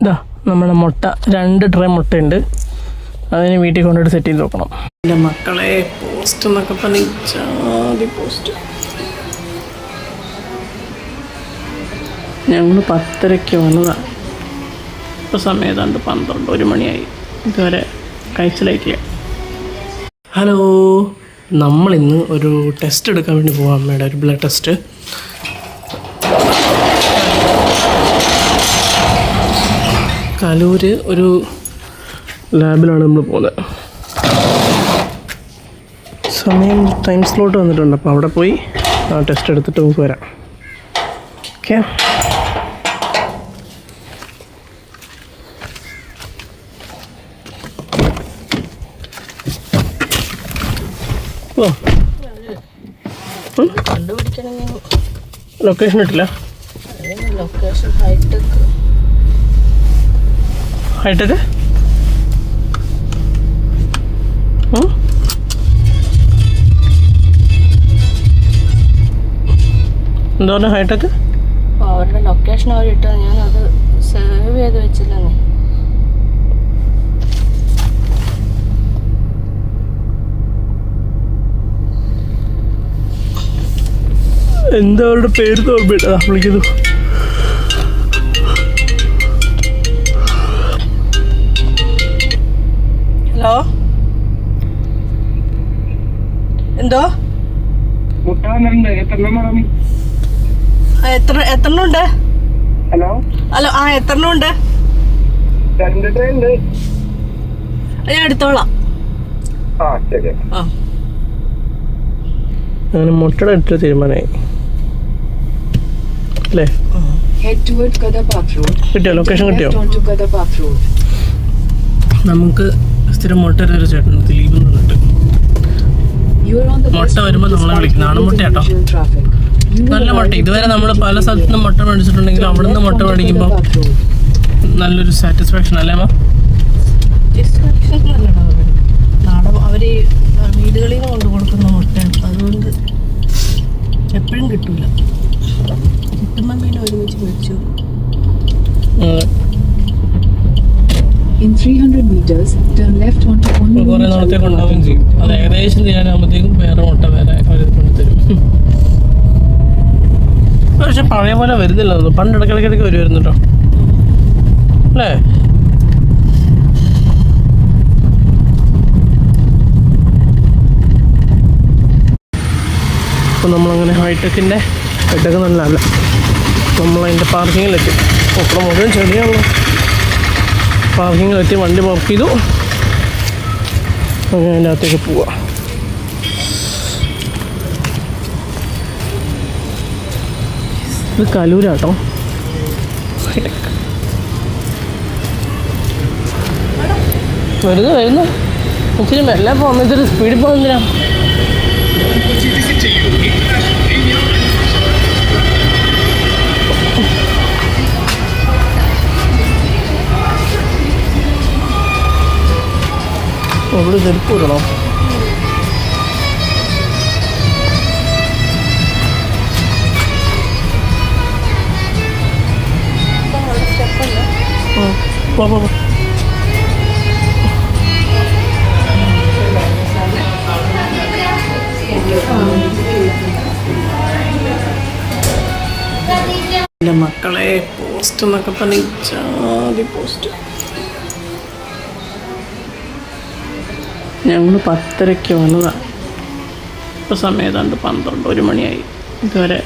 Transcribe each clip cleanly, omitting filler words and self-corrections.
ഇതാ നമ്മുടെ മുട്ട 2 ട്രേ മുട്ടയുണ്ട്. അതിന് വീട്ടിൽ കൊണ്ടുപോയിട്ട് സെറ്റ് ചെയ്ത് നോക്കണം. എൻ്റെ മക്കളെ പോസ്റ്റ് എന്നൊക്കെ പറഞ്ഞ് ജാതി പോസ്റ്റ്. ഞങ്ങൾ 10:30 വന്നതാണ്. ഇപ്പോൾ സമയം ഏതാണ്ട് 1 മണിയായി. ഇതുവരെ കഴിച്ചിലായിട്ടില്ല. ഹലോ, നമ്മളിന്ന് ഒരു ടെസ്റ്റ് എടുക്കാൻ വേണ്ടി പോകാം. അമ്മയുടെ ഒരു ബ്ലഡ് ടെസ്റ്റ്. കലൂർ ഒരു ലാബിലാണ് നമ്മൾ പോകുന്നത്. സമയം ടൈം സ്ലോട്ട് വന്നിട്ടുണ്ട്. അപ്പോൾ അവിടെ പോയി ആ ടെസ്റ്റ് എടുത്തിട്ട് നമുക്ക് വരാം. ഓക്കെ, ലൊക്കേഷൻ ഇട്ടില്ല. ഹൈടെക് എന്താ പറഞ്ഞ ഹൈടെക്? അവരുടെ ലൊക്കേഷൻ അവർ ഇട്ടത്, ഞാനത് സേവ് ചെയ്ത് വെച്ചില്ലെന്നേ. എന്താ അവരുടെ പേര് തോന്നിട്ട് വിളിക്കുന്നു. ഹലോ, എന്തോ എത്രണ്ണം ഉണ്ട്? ഹലോ, ആ എത്രണ്ണം ഉണ്ട്? ഞാൻ എടുത്തോളാം. അങ്ങനെ മുട്ടയുടെ ഇട്ട് തീരുമാനമായി അല്ലേ? കിട്ടിയോ? ലൊക്കേഷൻ കിട്ടിയോ? നമുക്ക് സ്ഥിരം മുട്ട ഒരു ചേട്ടൻ ദിലീപ് എന്ന് പറഞ്ഞിട്ട് മുട്ട വരുമ്പോൾ നമ്മളെ വിളിക്കും. നാണുമുട്ട കേട്ടോ, നല്ല മുട്ട. ഇതുവരെ നമ്മൾ പല സ്ഥലത്തുനിന്നും മുട്ട മേടിച്ചിട്ടുണ്ടെങ്കിലും അവിടെ നിന്ന് മുട്ട മേടിക്കുമ്പോൾ നല്ലൊരു സാറ്റിസ്ഫാക്ഷൻ അല്ലേ അമ്മ? അവർ വീടുകളിൽ നിന്ന് കൊണ്ട് കൊടുക്കുന്ന മുട്ടയാണ്, അതുകൊണ്ട് എപ്പോഴും കിട്ടൂല. കിട്ടുമ്പോൾ പിന്നെ ഒരുമിച്ച് മേടിച്ചു. കുറേ നാളത്തേക്ക് ഉണ്ടാവുകയും ചെയ്യും. അത് ഏകദേശം ചെയ്യാനാകുമ്പോഴത്തേക്കും വേറെ മുട്ട വേറെ അവർ കൊണ്ടുതരും. പക്ഷെ പഴയ പോലെ വരുന്നില്ല. പണ്ട് ഇടയ്ക്കിടയ്ക്ക് വരുമായിരുന്നു കേട്ടോ അല്ലേ? അപ്പോൾ നമ്മളങ്ങനെ ഹൈടെക്കിൻ്റെ നല്ലതല്ല. നമ്മളതിൻ്റെ പാർക്കിങ്ങിലെത്തി. അപ്പോൾ മുഴുവൻ ചെടിയാണല്ലോ. പാർക്കിങ്ങിലെത്തി വണ്ടി പാർക്ക് ചെയ്തു. അങ്ങനെ അതിൻ്റെ അകത്തേക്ക് പോവാം. ഇത് കലൂരാട്ടോ. വരുന്നു ഇച്ചിരി മെല്ലെ പോകുന്ന, ഇച്ചിരി സ്പീഡിൽ പോകുന്നതിനാ. അവിടെ ചെരുപ്പ് ഇടണോ? എൻ്റെ മക്കളെ പോസ്റ്റ് എന്നൊക്കെ പറഞ്ഞ് ജാതി പോസ്റ്റ്. ഞങ്ങൾ 10:30 വന്നതാണ്. ഇപ്പോൾ സമയം ഏതാണ്ട് 1 മണിയായി. ഇതുവരെ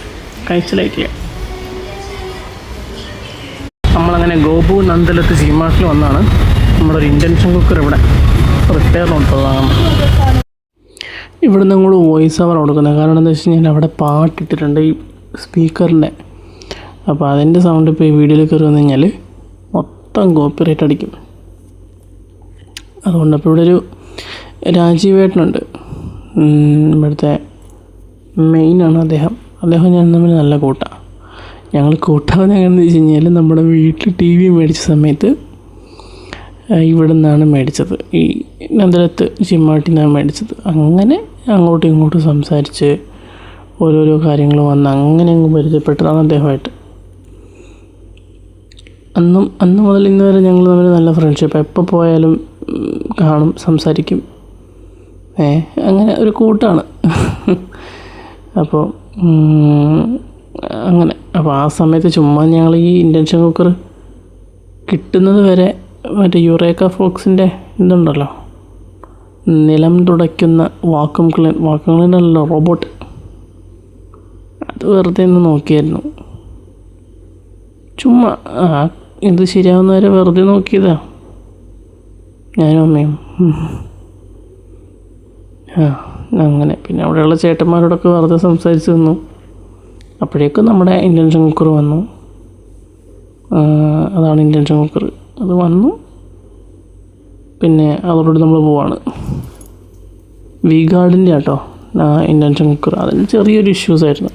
കഴിച്ചിലായിട്ടില്ല. നമ്മളങ്ങനെ ഗോപു നന്ദലത്ത് സീമാർട്ടിൽ വന്നാണ്. നമ്മുടെ ഒരു ഇൻഡക്ഷൻ കുക്കർ ഇവിടെ റിപ്പയറിനുള്ളതാണ്. ഇവിടെ നമ്മൾ വോയിസ് ഓവർ കൊടുക്കുന്നത്. കാരണം എന്താ വെച്ച് കഴിഞ്ഞാൽ അവിടെ പാട്ടിട്ടിട്ടുണ്ട് ഈ സ്പീക്കറിൻ്റെ. അപ്പോൾ അതിൻ്റെ സൗണ്ട് ഇപ്പോൾ ഈ വീഡിയോയിൽ കയറി വന്നു കഴിഞ്ഞാൽ മൊത്തം കോപ്പിറൈറ്റ് അടിക്കും. അതുകൊണ്ട് അപ്പോൾ ഇവിടെ ഒരു രാജീവേട്ടനുണ്ട്, ഇവിടുത്തെ മെയിനാണ് അദ്ദേഹം ഞാൻ തമ്മിൽ നല്ല കൂട്ടാണ്. ഞങ്ങൾ കൂട്ടാവുന്ന എങ്ങനെയെന്ന് വെച്ച് കഴിഞ്ഞാൽ നമ്മുടെ വീട്ടിൽ TV മേടിച്ച സമയത്ത് ഇവിടെ നിന്നാണ് മേടിച്ചത്. ഈ നന്ദലത്ത് ജിമ്മാട്ടിൽ നിന്നാണ് മേടിച്ചത്. അങ്ങനെ അങ്ങോട്ടും ഇങ്ങോട്ടും സംസാരിച്ച് ഓരോരോ കാര്യങ്ങൾ വന്ന് അങ്ങനെ അങ്ങ് പരിചയപ്പെട്ടതാണ് അദ്ദേഹമായിട്ട്. അന്ന് മുതൽ ഇന്ന് വരെ ഞങ്ങൾ തമ്മിൽ നല്ല ഫ്രണ്ട്ഷിപ്പ്. എപ്പോൾ പോയാലും കാണും, സംസാരിക്കും. അങ്ങനെ ഒരു കൂട്ടാണ്. അപ്പോൾ അങ്ങനെ അപ്പോൾ ആ സമയത്ത് ചുമ്മാ ഞങ്ങൾ ഈ ഇൻഡക്ഷൻ കുക്കർ കിട്ടുന്നത് വരെ മറ്റേ യുറേക്ക ഫോക്സിൻ്റെ ഇതുണ്ടല്ലോ, നിലം തുടയ്ക്കുന്ന വാക്വം ക്ലീനറല്ലോ, റോബോട്ട്, അത് വെറുതെ ഒന്ന് നോക്കിയായിരുന്നു. ചുമ്മാ ഇത് ശരിയാവുന്നവരെ വെറുതെ നോക്കിയതാ ഞാനും അമ്മയും. അങ്ങനെ പിന്നെ അവിടെയുള്ള ചേട്ടന്മാരോടൊക്കെ വെറുതെ സംസാരിച്ച് നിന്നു. അപ്പോഴേക്കും നമ്മുടെ ഇൻഡക്ഷൻ കുക്കർ വന്നു. അതാണ് ഇൻഡക്ഷൻ കുക്കർ. അത് വന്നു. പിന്നെ അതോടുകൂടി നമ്മൾ പോവാണ്. വി-ഗാർഡിൻ്റെ ആട്ടോ ഇൻഡക്ഷൻ കുക്കർ. അതിന് ചെറിയൊരു ഇഷ്യൂസ് ആയിരുന്നു.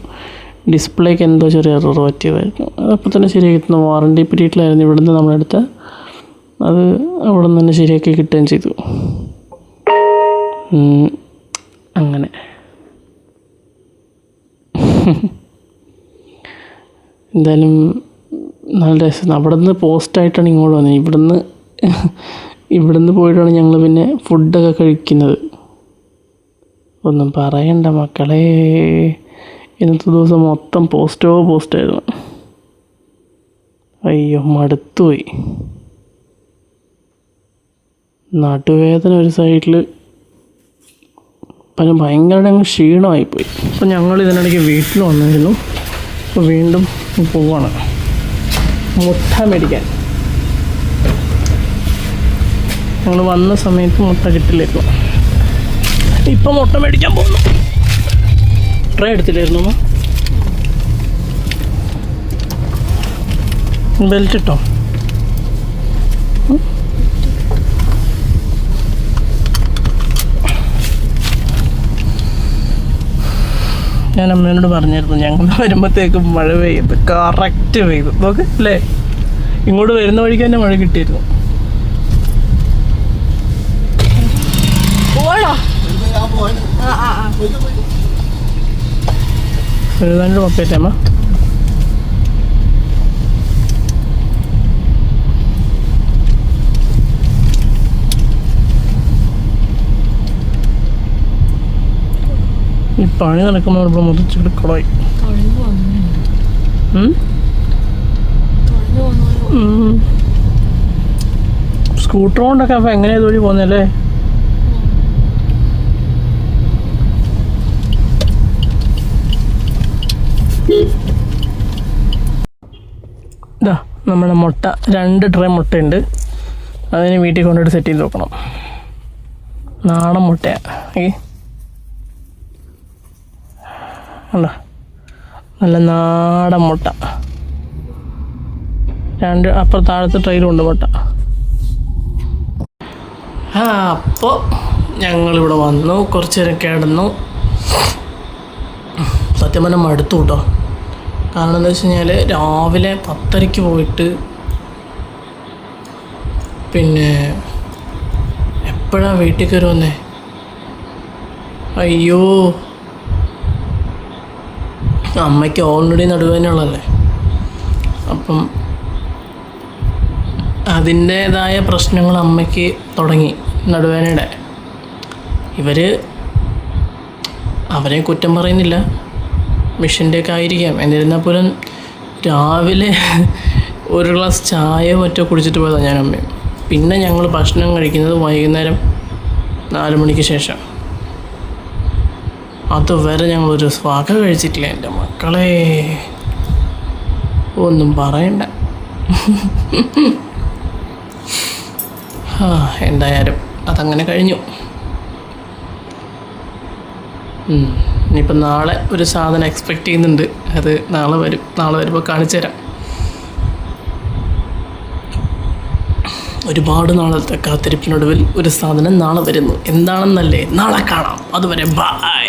ഡിസ്പ്ലേക്ക് എന്തോ ചെറിയ എറർ പറ്റിയതായിരുന്നു. അതപ്പോൾ തന്നെ ശരിയാക്കി. വാറണ്ടി പീരീഡിലായിരുന്നു ഇവിടുന്ന് നമ്മളെടുത്ത്. അത് അവിടെ നിന്ന് തന്നെ ശരിയാക്കി കിട്ടുകയും ചെയ്തു. അങ്ങനെ എന്തായാലും നല്ല രസം. അവിടെ നിന്ന് പോസ്റ്റായിട്ടാണ് ഇങ്ങോട്ട് വന്നത്. ഇവിടുന്ന് പോയിട്ടാണ് ഞങ്ങൾ പിന്നെ ഫുഡൊക്കെ കഴിക്കുന്നത്. ഒന്നും പറയണ്ട മക്കളെ, ഇന്നത്തെ ദിവസം മൊത്തം പോസ്റ്റായിരുന്നു. അയ്യോ, മടുത്തുപോയി. നടുവേദന ഒരു സൈഡിൽ, പിന്നെ ഭയങ്കര ക്ഷീണമായിപ്പോയി. അപ്പോൾ ഞങ്ങൾ ഇതിനിടയ്ക്ക് വീട്ടിൽ വന്നിരുന്നു. അപ്പോൾ വീണ്ടും പോവാണ് മുട്ട മേടിക്കാൻ. ഞങ്ങൾ വന്ന സമയത്ത് മുട്ട കിട്ടില്ലായിരുന്നു. ഇപ്പം മുട്ട മേടിക്കാൻ പോകുന്നു. ട്രേ എടുത്തില്ലായിരുന്നു. ബെൽറ്റ് ഇട്ടോ? ഞാൻ അമ്മേനോട് പറഞ്ഞായിരുന്നു ഞങ്ങൾ വരുമ്പോഴത്തേക്കും മഴ പെയ്യുന്നു. കറക്റ്റ് പെയ്തു നോക്ക് അല്ലേ. ഇങ്ങോട്ട് വരുന്ന വഴിക്ക് തന്നെ മഴ കിട്ടിയിരുന്നു. എഴുതാണ്ട് പപ്പേറ്റമ്മ. ഈ പണി നടക്കുമ്പോൾ ഇവിടെ മുറിച്ചിട്ട് കുളമായി. സ്കൂട്ടർ കൊണ്ടൊക്കെ അപ്പം എങ്ങനെയാ ഇതുവഴി പോകുന്നല്ലേ? ഇതാ നമ്മുടെ മുട്ട, 2 ട്രേ മുട്ടയുണ്ട്. അതിന് വീട്ടിൽ കൊണ്ടുപോയിട്ട് സെറ്റ് ചെയ്ത് നോക്കണം. നാടൻ മുട്ടയാണ്. അല്ല, നല്ല നാടൻ മുട്ട. 2 അപ്പുറത്ത് താഴത്തെ ട്രെയിലുണ്ട് മുട്ട. അപ്പോൾ ഞങ്ങളിവിടെ വന്നു, കുറച്ച് നേരം കിടന്നു. സത്യം പറഞ്ഞാൽ മടുത്തു കേട്ടോ. കാരണം എന്താ വെച്ച് കഴിഞ്ഞാൽ രാവിലെ 10:30 പോയിട്ട് പിന്നെ എപ്പോഴാണ് വീട്ടിൽ കയറി വന്നേ? അയ്യോ, അമ്മയ്ക്ക് ഓൾറെഡി നടുവേദനയുള്ളതല്ലേ. അപ്പം അതിൻ്റേതായ പ്രശ്നങ്ങൾ അമ്മയ്ക്ക് തുടങ്ങി നടുവേദനയുടെ. അവരെ കുറ്റം പറയുന്നില്ല, മിഷൻ്റെയൊക്കെ ആയിരിക്കാം. എന്നിരുന്നാൽ പോലും രാവിലെ ഒരു ഗ്ലാസ് ചായ മറ്റോ കുടിച്ചിട്ട് പോയതാണ് ഞാൻ അമ്മയും. പിന്നെ ഞങ്ങൾ ഭക്ഷണം കഴിക്കുന്നത് വൈകുന്നേരം 4 മണിക്ക് ശേഷം. അതുവരെ ഞങ്ങളൊരു സ്വാഗ കഴിച്ചിട്ടില്ല. എൻ്റെ മക്കളെ ഒന്നും പറയണ്ട. എന്തായാലും അതങ്ങനെ കഴിഞ്ഞു. ഇനിയിപ്പോൾ നാളെ ഒരു സാധനം എക്സ്പെക്റ്റ് ചെയ്യുന്നുണ്ട്. അത് നാളെ വരുമ്പോൾ കാണിച്ചു തരാം. ഒരുപാട് നാളത്തെ കാത്തിരിപ്പിനൊടുവിൽ ഒരു സാധനം നാളെ വരുന്നു. എന്താണെന്നല്ലേ, നാളെ കാണാം. അതുവരെ ബൈ.